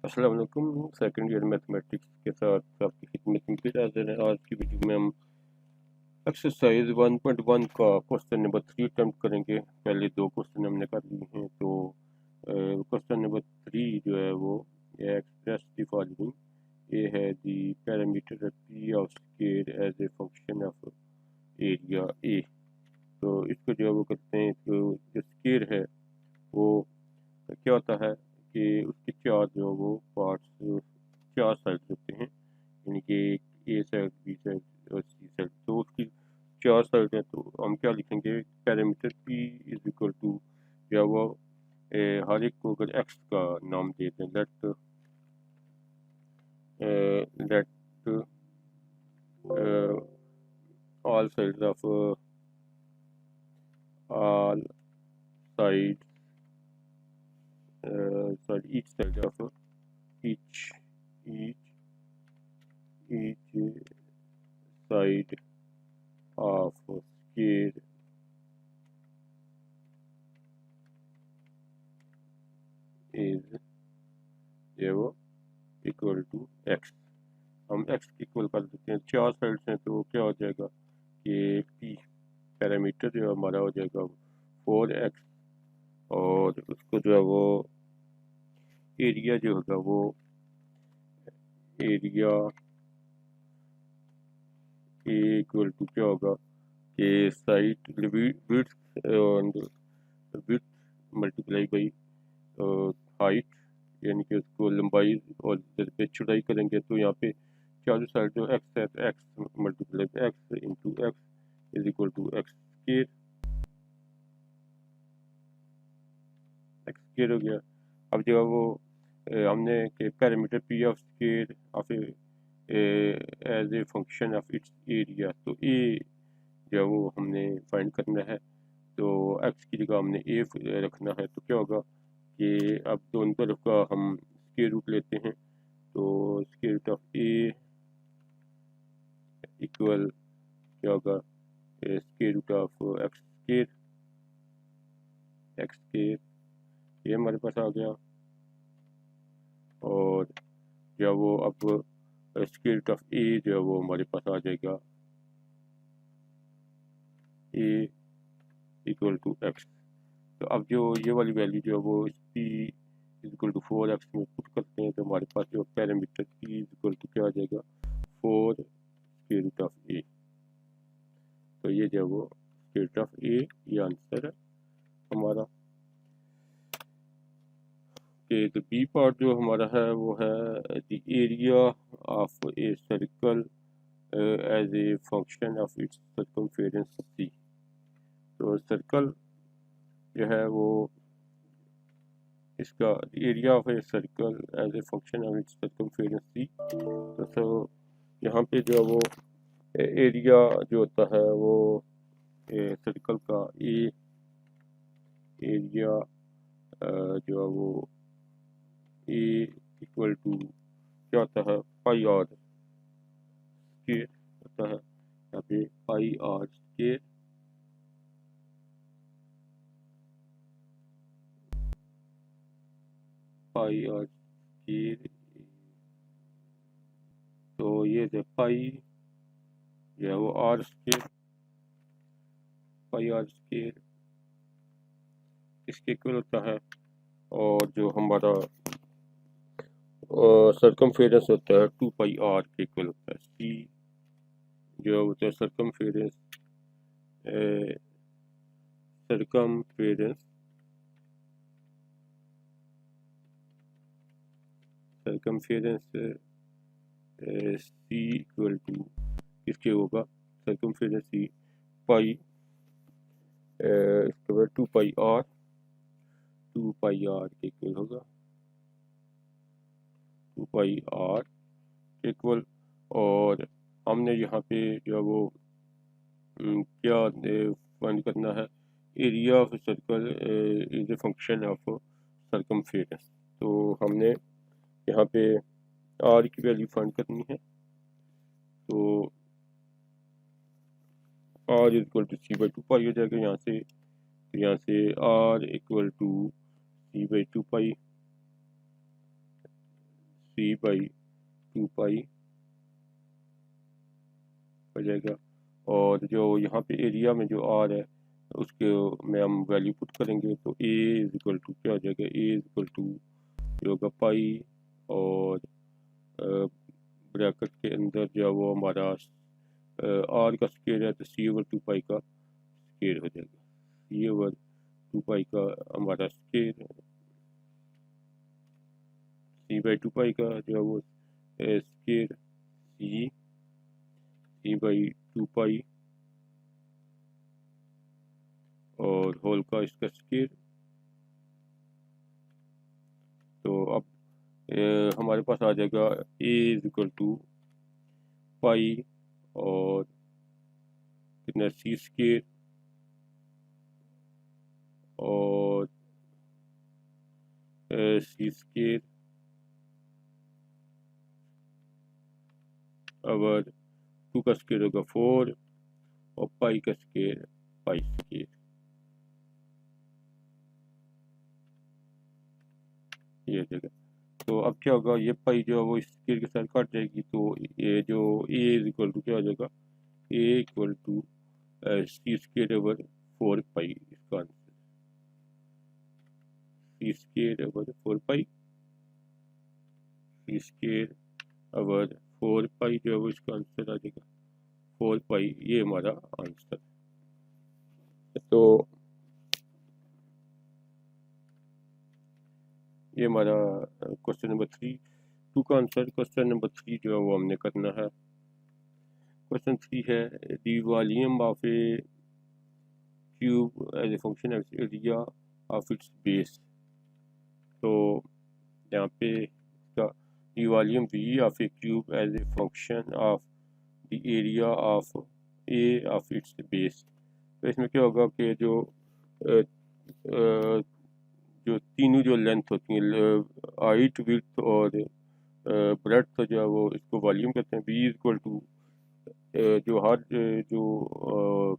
अस्सलाम वालेकुम। Second year mathematics के साथ आपकी खिदमत में फिर हाजिर है। आज की वीडियो में हम एक्सरसाइज 1.1 का क्वेश्चन नंबर 3 अटेम्प्ट करेंगे। पहले दो क्वेश्चन हमने कर लिए हैं, तो क्वेश्चन नंबर 3 जो है वो एक्सप्रेस द फॉलोइंग। ये है the parameter P of square as a function of area A. तो इसको जो है वो करते हैं, तो जो स्केयर है वो क्या होता है कि उसके चार जो वो पार्ट्स, चार साइड होते हैं, यानी कि ए साइड, बी साइड और सी साइड। तो उसकी चार साइड हैं, तो हम क्या लिखेंगे, parameter P is equal to, या वो हर एक को अगर एक्स का नाम दे दें, let all side of all sides sorry each side of each each each side of scale is वो इक्वल टू एक्स। हम एक्स इक्वल कर देते हैं, चार साइड्स हैं, तो क्या हो जाएगा कि पी पैरामीटर जो हमारा हो जाएगा 4x, और उसको जो है वो एरिया जो होगा वो एरिया ए इक्वल टू क्या होगा कि side width and width multiply by height, यानी कि उसको लंबाई और इधर पे चौड़ाई करेंगे, तो यहाँ पे चारों साइड जो एक्स है, तो X multiply X into X is equal to X square हो गया। अब जो है वो हमने के parameter P of square of as a function of its area, तो ए जो है वो हमने फाइंड करना है, तो एक्स की जगह हमने ए रखना है। तो क्या होगा कि अब दोनों तरफ का हम स्क्वायर रूट लेते हैं, तो square root of A equal क्या होगा, square root of X square, ये हमारे पास आ गया। और जो वो अब स्क्वायर रूट ऑफ ए जो है वो हमारे पास आ जाएगा ए इक्वल टू एक्स। तो अब जो ये वाली वैल्यू जो है वो पी इक्वल टू 4x में पुट करते हैं, तो हमारे पास जो पैरामीटर पी इक्वल टू क्या आ जाएगा 4 स्क्वायर रूट ऑफ ए। तो ये जो है वो स्क्वायर रूट ऑफ ए, ये आंसर है हमारा। कि तो बी पार्ट जो हमारा है वो है the area of a circle as a function of its circumference C. तो सर्कल जो है वो इसका area of a circle as a function of its circumference C. तो यहाँ पे जो है वो एरिया जो होता है वो सर्कल का एरिया जो है वो ए इक्वल टू क्या होता है पाई आर स्क्वायर होता है, यहाँ पे pi R square. Pi R square, तो ये जो पाई जो है वो R square, pi R square इसके इक्वल होता है। और जो हमारा सरकमफेरेंस होता है 2 पाई आर के इक्वल होता है। सी जो होता है सरकमफेरेंस सी इक्वल टू किसके होगा, सरकमफेरेंस सी पाई इसके बाद 2 पाई आर के इक्वल होगा, 2 पाई आर के इक्वल। और हमने यहाँ पे जो है वो क्या फाइंड करना है, area of circle is a function of circumference. तो हमने यहाँ पे आर की वैल्यू फाइंड करनी है, तो R equal to C by 2 pi हो जाएगा यहाँ से। तो यहाँ से R equal to C by 2 pi 3/2 pi हो जाएगा। और जो यहाँ पे एरिया में जो आर है उसके में हम वैल्यू पुट करेंगे, तो ए इज इक्वल टू क्या हो जाएगा, ए इज इक्वल टू जो होगा पाई, और ब्रैकेट के अंदर जो है वो हमारा आर का स्केयर है तो C/2 पाई का स्केयर हो जाएगा। C/2 पाई का हमारा स्केयर, C/2 पाई का जो है वो स्केयर C/2 पाई और होल का इसका स्केयर। तो अब हमारे पास आ जाएगा ए इज इक्वल टू पाई और कितना सी स्केयर और सी स्केयर अगर 2 का स्केयर होगा 4 और पाई का स्केयर पाई स्केयर। ये जगह तो अब क्या होगा, ये पाई जो है वो इस स्केयर के साथ कट जाएगी, तो ये जो ए इज इक्वल टू क्या हो जाएगा, A equal to C square over 4 pi, इसका answer C square over 4 pi, C square over 4 pi जो है वो इसका आंसर आ जाएगा 4 पाई, ये हमारा आंसर। तो ये हमारा क्वेश्चन नंबर 3 का आंसर। क्वेश्चन नंबर 3 जो है वो हमने करना है। क्वेश्चन 3 है the volume of a cube as a function of area of its base. तो यहाँ पे इसका the volume V of a cube as a function of the area of a of its base. तो इसमें क्या होगा कि जो तीनों जो लेंथ होती हैं, हाइट, विड्थ और ब्रेड्थ जो है वो इसको वॉल्यूम कहते हैं। बी इज इक्वल टू जो हर जो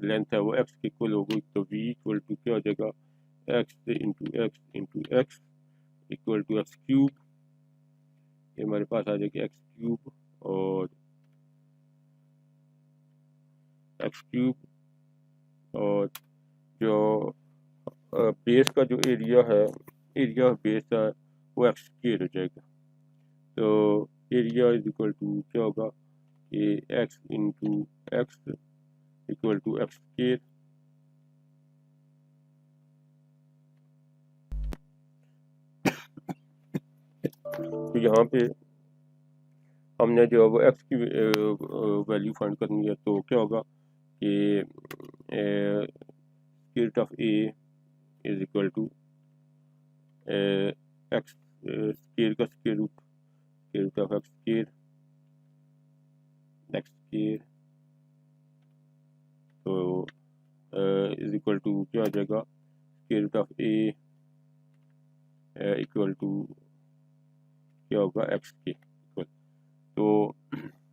लेंथ है वो एक्स के इक्वल होगी, तो वी इक्वल टू क्या हो जाएगा, X equal to X cube. ये हमारे पास आ जाएगा एक्स क्यूब और एक्स क्यूब, और जो बेस का जो एरिया है, एरिया बेस है वो एक्स स्क्वायर हो जाएगा। तो एरिया इज इक्वल टू क्या होगा, ये X into X equal to X square. तो यहाँ पे हमने जो है वो एक्स की वैल्यू फाइंड करनी है, तो क्या होगा कि square of A is equal to X square का square root of X square तो इज इक्वल टू क्या आ जाएगा, square root of A equal to क्या होगा, एक्स के इक्वल। तो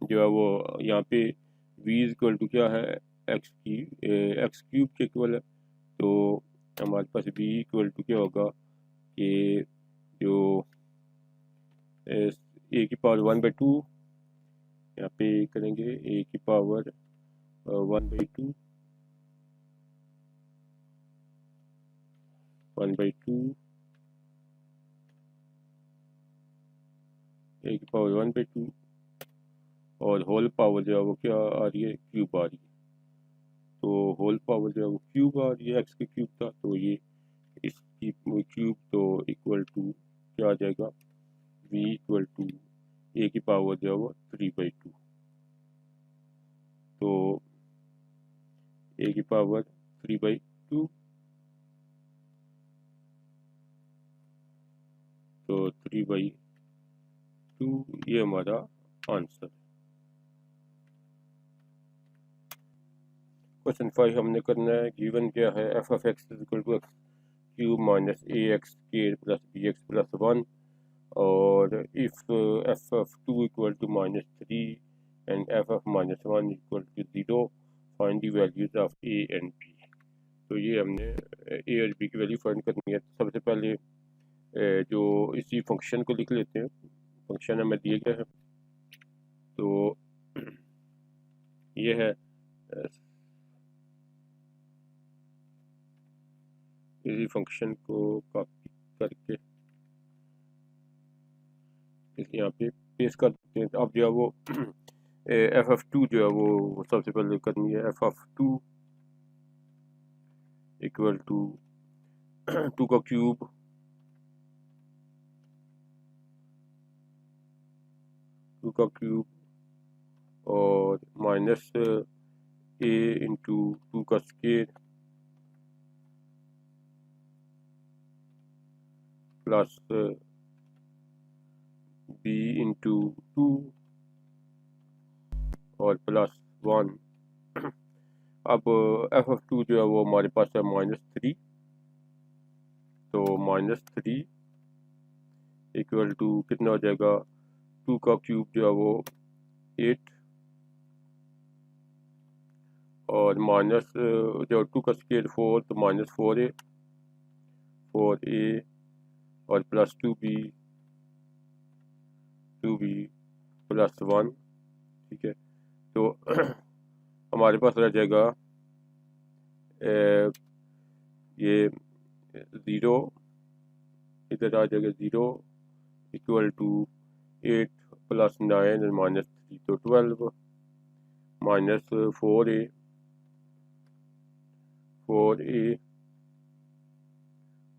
जो है वो यहाँ पे v इक्वल टू क्या है, एक्स क्यूब के इक्वल है। तो हमारे पास v इक्वल टू क्या होगा कि जो a की पावर 1/2 यहाँ पे करेंगे, a की पावर 1/2 a की पावर 1/2 और होल पावर जो है वो क्या आ रही है, क्यूब आ रही है। तो होल पावर जो है वो क्यूब आ रही है, एक्स के क्यूब था, तो ये इसकी क्यूब तो इक्वल टू क्या आ जाएगा, v इक्वल टू a की पावर जो है वो 3/2। तो a की पावर 3/2, तो 3/2 ये हमारा आंसर। क्वेश्चन 5 हमने करना है। गिवन क्या है, F of X is equal to X cube minus A X square plus B X plus 1, और if F of 2 equal to -3 and F of -1 equal to 0, find the values of A and B. तो ये हमने ए और B की value find करनी है। सबसे पहले जो इसी फंक्शन को लिख लेते हैं, फंक्शन हमें दिए गए हैं। तो ये है इसी फंक्शन को कॉपी करके यहाँ पे पेस्ट कर देते हैं। अब जो है वो FF2 जो है वो सबसे पहले करनी है। FF2 इक्वल टू 2 का क्यूब और माइनस A इंटू 2 का स्केयर प्लस B इंटू 2 और प्लस 1। अब FF2 जो है वो हमारे पास है -3, तो -3 इक्वल टू कितना हो जाएगा, 2 का क्यूब जो है वो 8 और माइनस जो 2 का स्केयर 4 तो -4A और प्लस 2B प्लस 1। ठीक है, तो हमारे पास रह जाएगा ये 0 इधर आ जाएगा 0 इक्वल टू 8 प्लस 9 और -3 तो 12 माइनस 4A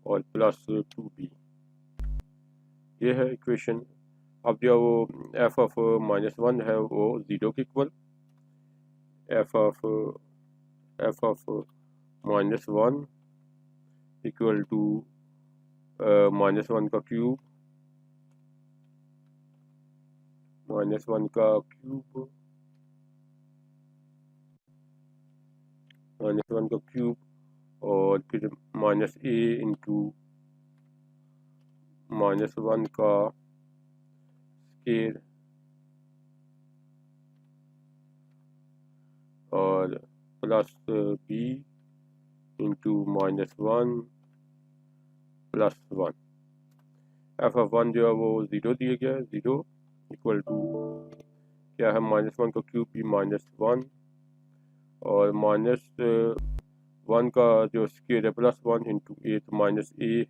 और प्लस 2B। ये है इक्वेशन। अब जो वो f(-1) है वो 0 के इक्वल, f(-1) इक्वल टू -1 का क्यूब और फिर -A इंटू -1 का स्केयर और plus B into -1 plus 1। f(1) जो है वो 0 दिया गया है, 0 इक्वल टू क्या है, -1 का क्यूब भी -1 और -1 का जो स्केयर है प्लस 1 इंटू A तो -A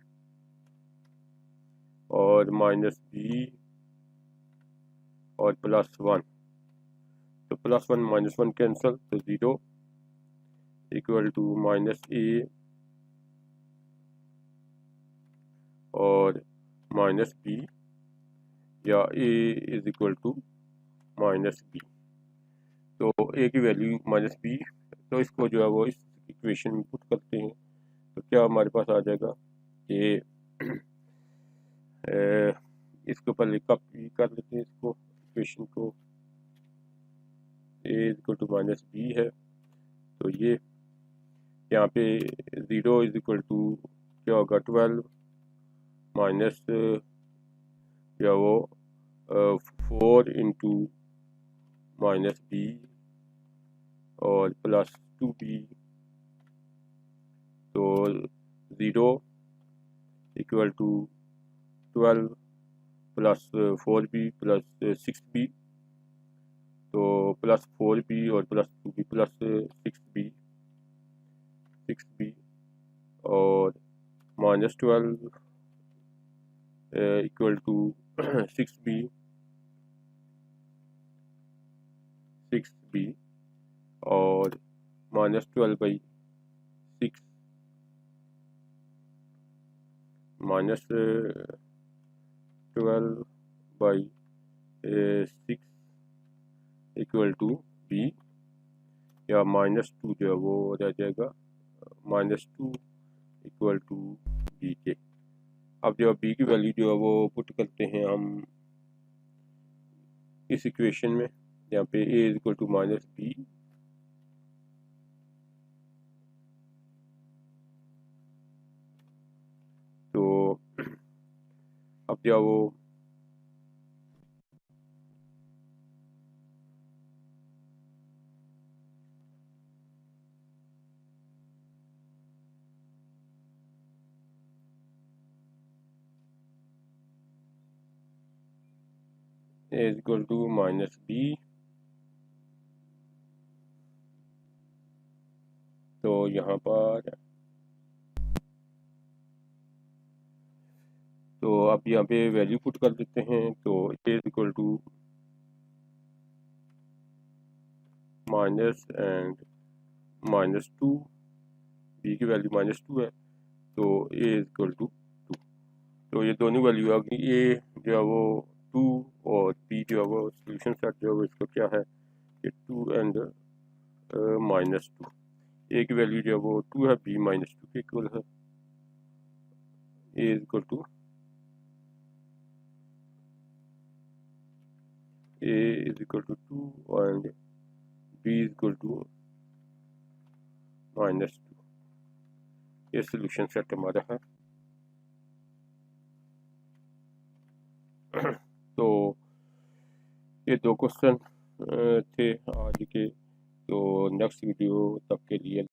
और -B और प्लस 1, तो प्लस 1 -1 कैंसल तो 0 इक्वल टू -A और -B या A is equal to -B। तो A की वैल्यू -B, तो इसको जो है वो इस इक्वेशन में पुट करते हैं तो क्या हमारे पास आ जाएगा कि इसको पहले कॉपी कर लेते हैं इसको इक्वेशन को। A is equal to -B है, तो ये यहाँ पे 0 इज इक्वल टू क्या होगा, 12 माइनस या वो 4 इंटू -B और प्लस 2B, तो 0 equal to 12 plus 4B plus 6B, तो प्लस 4B और प्लस 2B प्लस 6B और -12 इक्वल टू 6B और -12 by 6 -12 by 6 equal to B या -2 जो है वो रह जाएगा -2 इक्वल टू B के। अब जो B की वैल्यू जो है वो पुट करते हैं हम इस इक्वेशन में, यहाँ पे A is equal to -B तो अब जो वो A is equal to minus B, तो यहाँ पर तो अब यहाँ पे वैल्यू पुट कर देते हैं। तो A is equal to minus and -2, B की वैल्यू -2 है, तो ए इज इक्वल टू 2। तो ये दोनों वैल्यू आ गई। ए जो है वो 2 और बी जो है वो सोल्यूशन सेट जो है वो इसका क्या है, ये 2 एंड -2। ए की वैल्यू जो है वो 2 है, बी -2 के इक्वल है। A is equal to A is equal to 2 and B is equal to -2। ये सोल्यूशन सेट हमारा है। तो ये 2 क्वेश्चन थे आज के। तो नेक्स्ट वीडियो तक के लिए